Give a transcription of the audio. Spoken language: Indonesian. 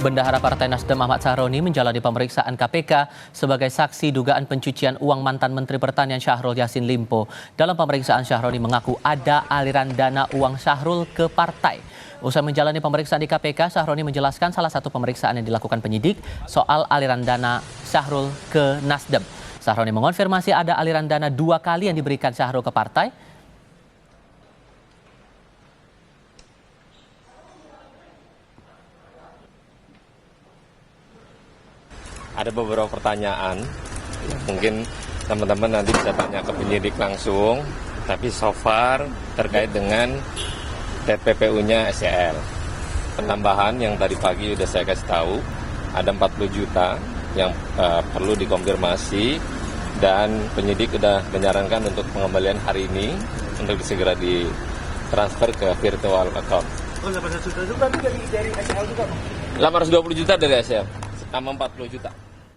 Bendahara Partai Nasdem Ahmad Sahroni menjalani pemeriksaan KPK sebagai saksi dugaan pencucian uang mantan Menteri Pertanian Syahrul Yassin Limpo. Dalam pemeriksaan, Sahroni mengaku ada aliran dana uang Syahrul ke partai. Usai menjalani pemeriksaan di KPK, Sahroni menjelaskan salah satu pemeriksaan yang dilakukan penyidik soal aliran dana Syahrul ke Nasdem. Sahroni mengonfirmasi ada aliran dana 2 kali yang diberikan Syahrul ke partai. Ada beberapa pertanyaan, mungkin teman-teman nanti bisa tanya ke penyidik langsung, tapi so far terkait dengan TPPU-nya SCL. Penambahan yang tadi pagi sudah saya kasih tahu, ada 40 juta yang perlu dikonfirmasi, dan penyidik sudah menyarankan untuk pengembalian hari ini untuk segera ditransfer ke virtual account. Oh, 800 juta juga dari SCL juga, Bang? 820 juta dari SCL, tambah 40 juta.